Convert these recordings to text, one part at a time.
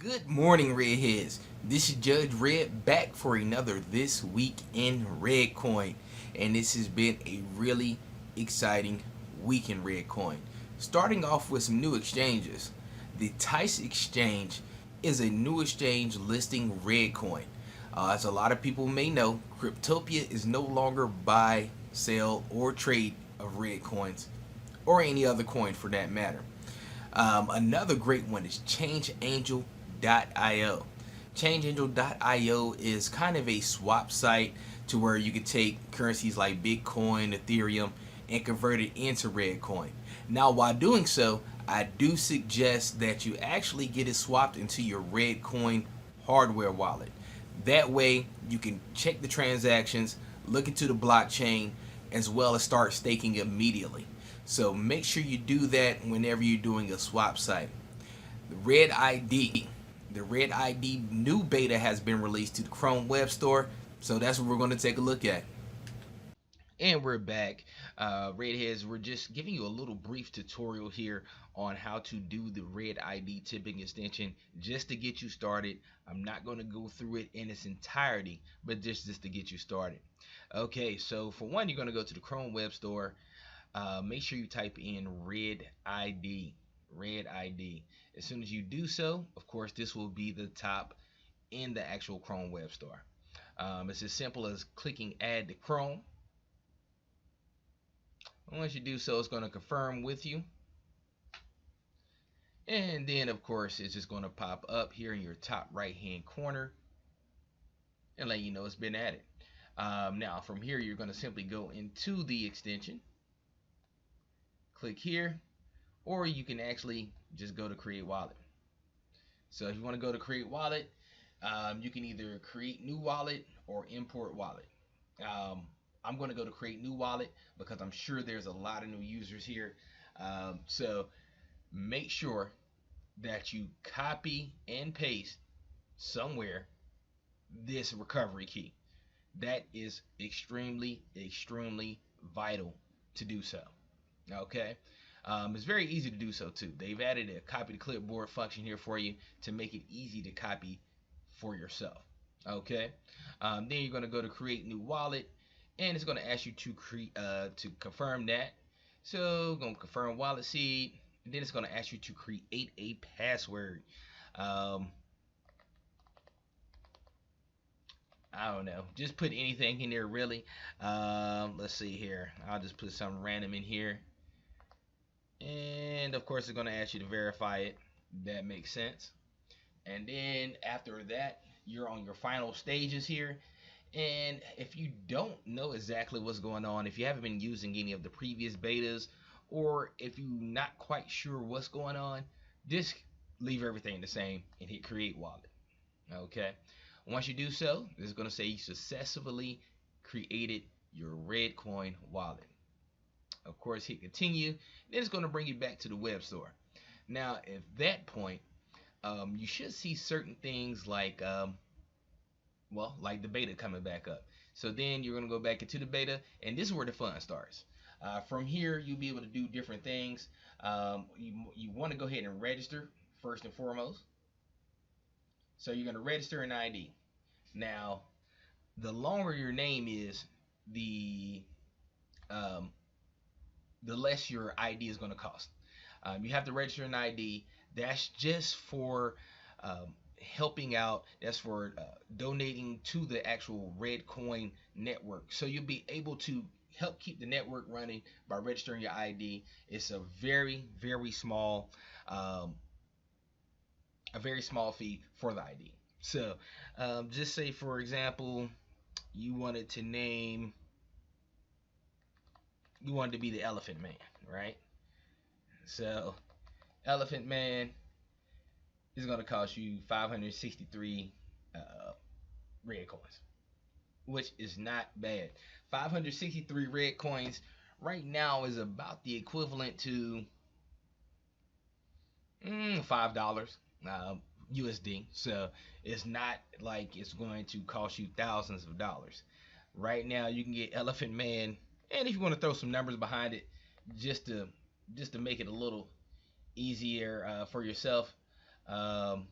Good morning, Redheads. This is Judge Red back for another This Week in Redcoin. And this has been a really exciting week in Redcoin. Starting off with some new exchanges. The Tyche Exchange is a new exchange listing Redcoin. As a lot of people may know, Cryptopia is no longer buy, sell, or trade of red coins, or any other coin for that matter. Another great one is ChangeAngel.io. ChangeAngel.io is kind of a swap site to where you can take currencies like Bitcoin, Ethereum, and convert it into Redcoin. Now, while doing so, I do suggest that you actually get it swapped into your Redcoin hardware wallet. That way, you can check the transactions, look into the blockchain, as well as start staking immediately. So make sure you do that whenever you're doing a swap site. The Red ID. The Red ID new beta has been released to the Chrome Web Store. So that's what we're going to take a look at. And we're back. Redheads, we're just giving you a little brief tutorial here on how to do the Red ID tipping extension just to get you started. I'm not going to go through it in its entirety, but just to get you started. Okay, so for one, you're going to go to the Chrome Web Store. Make sure you type in Red ID. Red ID. As soon as you do so, of course, this will be the top in the actual Chrome Web Store. It's as simple as clicking Add to Chrome. Once you do so, it's going to confirm with you. And then, of course, it's just going to pop up here in your top right-hand corner and let you know it's been added. Now, from here, you're going to simply go into the extension. Click here, or you can actually just go to Create Wallet. So if you want to go to Create Wallet, you can either create new wallet or import wallet. I'm going to go to Create New Wallet because I'm sure there's a lot of new users here. So make sure that you copy and paste somewhere this recovery key. That is extremely vital to do so. Okay. It's very easy to do so too. They've added a copy to clipboard function here for you to make it easy to copy for yourself. Okay. Then you're going to go to create new wallet, and it's going to ask you to confirm that. So going to confirm wallet seed, and then it's going to ask you to create a password. Um, I don't know. Just put anything in there really. Let's see here. I'll just put something random in here. And of course, it's going to ask you to verify it. That makes sense. And then after that, you're on your final stages here. And if you don't know exactly what's going on, if you haven't been using any of the previous betas, or if you're not quite sure what's going on, just leave everything the same and hit create wallet. Okay. Once you do so, it's going to say you successfully created your Redcoin wallet. Of course, hit continue. Then it's going to bring you back to the web store. Now, at that point, you should see certain things like, like the beta coming back up. So then you're going to go back into the beta, and this is where the fun starts. From here, you'll be able to do different things. You want to go ahead and register first and foremost. So you're going to register an ID. Now, the longer your name is, the um, the less your ID is going to cost. You have to register an ID. That's just for helping out. That's for donating to the actual Redcoin network. So you'll be able to help keep the network running by registering your ID. It's um, a very small fee for the ID. So just say, for example, you wanted to name, you wanted to be the Elephant Man, right? So Elephant Man is going to cost you 563 uh, red coins, which is not bad. 563 red coins right now is about the equivalent to $5 USD. So it's not like it's going to cost you thousands of dollars. Right now, you can get Elephant Man, and if you want to throw some numbers behind it, just to make it a little easier for yourself. Um,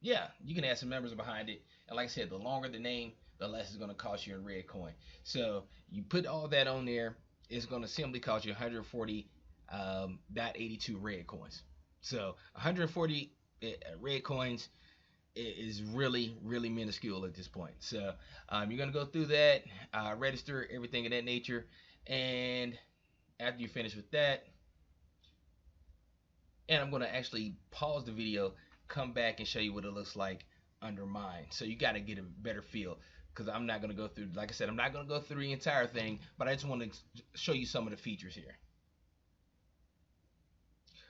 Yeah, you can add some members behind it. And like I said, the longer the name, the less it's going to cost you in Reddcoin. So you put all that on there, it's going to simply cost you 140 .82 red coins. So 140 red coins is really, really minuscule at this point. So you're going to go through that, register everything of that nature. And after you finish with that, and I'm going to actually pause the video, come back and show you what it looks like under mine. So you got to get a better feel, because I'm not going to go through, like I said, I'm not going to go through the entire thing, but I just want to show you some of the features here.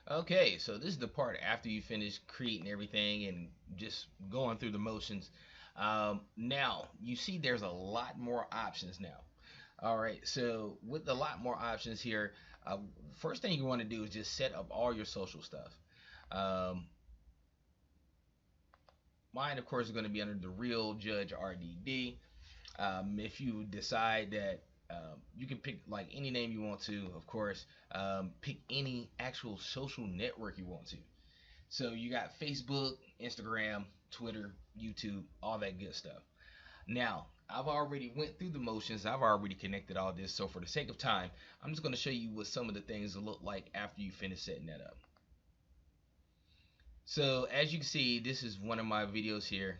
Okay, so this is the part after you finish creating everything and just going through the motions. Now you see there's a lot more options now. All right, so with a lot more options here, uh, first thing you want to do is just set up all your social stuff. Um, Mine, of course, is going to be under the Real Judge RDD. If you decide that you can pick like any name you want to, of course, pick any actual social network you want to. So you got Facebook, Instagram, Twitter, YouTube, all that good stuff. Now, I've already went through the motions. I've already connected all this. So for the sake of time, I'm just going to show you what some of the things look like after you finish setting that up. So as you can see, this is one of my videos here,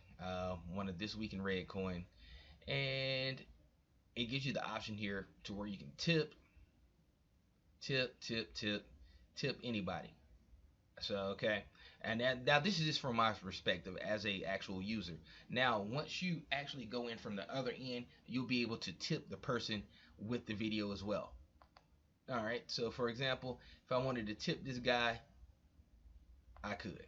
one of This Week in Reddcoin, and it gives you the option here to where you can tip anybody. So okay, and now this is just from my perspective as a actual user. Now once you actually go in from the other end, you'll be able to tip the person with the video as well. All right, so for example, if I wanted to tip this guy, I could.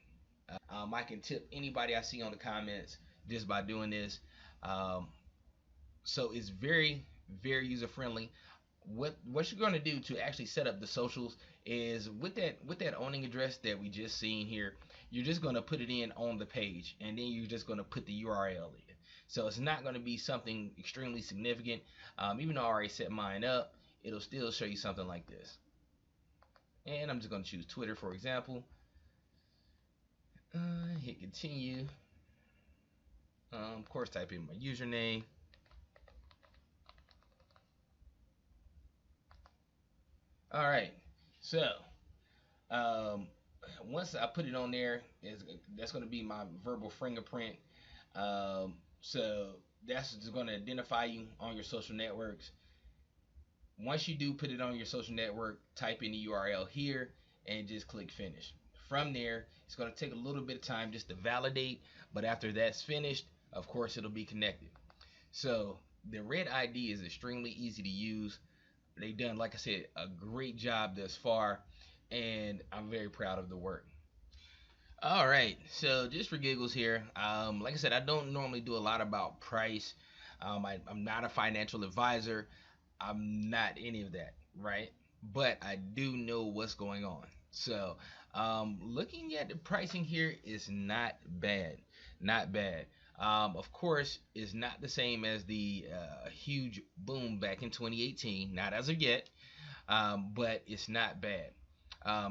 I can tip anybody I see on the comments just by doing this. Um, so it's very, very user friendly. What you're going to do to actually set up the socials is with that owning address that we just seen here, you're just going to put it in on the page, and then you're just going to put the URL in. So it's not going to be something extremely significant. Even though I already set mine up, it'll still show you something like this. And I'm just going to choose Twitter, for example. Hit continue. Of course, type in my username. All right. So um, once I put it on there, that's going to be my verbal fingerprint. So that's just going to identify you on your social networks. Once you do put it on your social network, type in the URL here and just click finish. From there, it's going to take a little bit of time just to validate, but after that's finished, of course, it'll be connected. So the Red ID is extremely easy to use. They've done, like I said, a great job thus far, and I'm very proud of the work. All right, so just for giggles here, like I said, I don't normally do a lot about price. I'm not a financial advisor. I'm not any of that, right? But I do know what's going on. So, looking at the pricing here is not bad, not bad. Of course, it's not the same as the huge boom back in 2018, not as of yet, but it's not bad.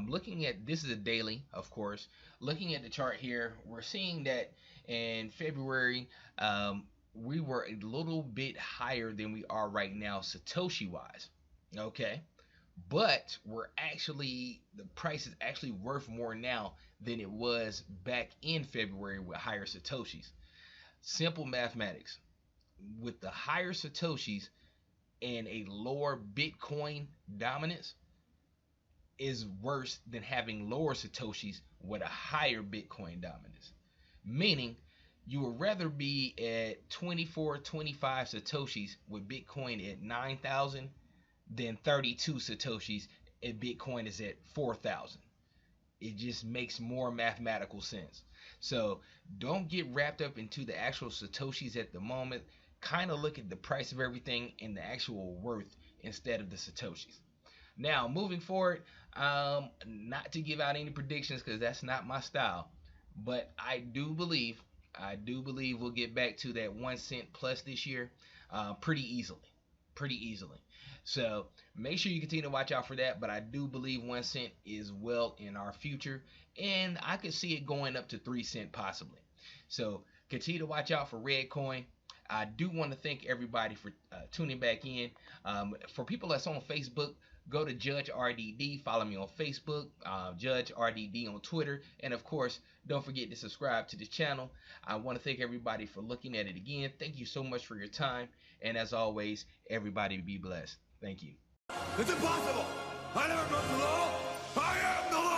Looking at this is a daily, of course. Looking at the chart here, we're seeing that in February, we were a little bit higher than we are right now, Satoshi wise. Okay, but we're actually the price is actually worth more now than it was back in February with higher Satoshis. Simple mathematics. With the higher Satoshis and a lower Bitcoin dominance, is worse than having lower Satoshis with a higher Bitcoin dominance. Meaning, you would rather be at 24, 25 Satoshis with Bitcoin at 9,000 than 32 Satoshis if Bitcoin is at 4,000. It just makes more mathematical sense. So don't get wrapped up into the actual Satoshis at the moment. Kind of look at the price of everything and the actual worth instead of the Satoshis. Now, moving forward, not to give out any predictions because that's not my style, but I do believe we'll get back to that 1 cent plus this year, pretty easily, pretty easily. So make sure you continue to watch out for that. But I do believe 1 cent is well in our future, and I could see it going up to 3 cent possibly. So continue to watch out for Reddcoin. I do want to thank everybody for tuning back in. For people that's on Facebook, go to Judge RDD. Follow me on Facebook, Judge RDD on Twitter, and of course, don't forget to subscribe to the channel. I want to thank everybody for looking at it again. Thank you so much for your time, and as always, everybody be blessed. Thank you. It's impossible! I never broke the law! I am the law!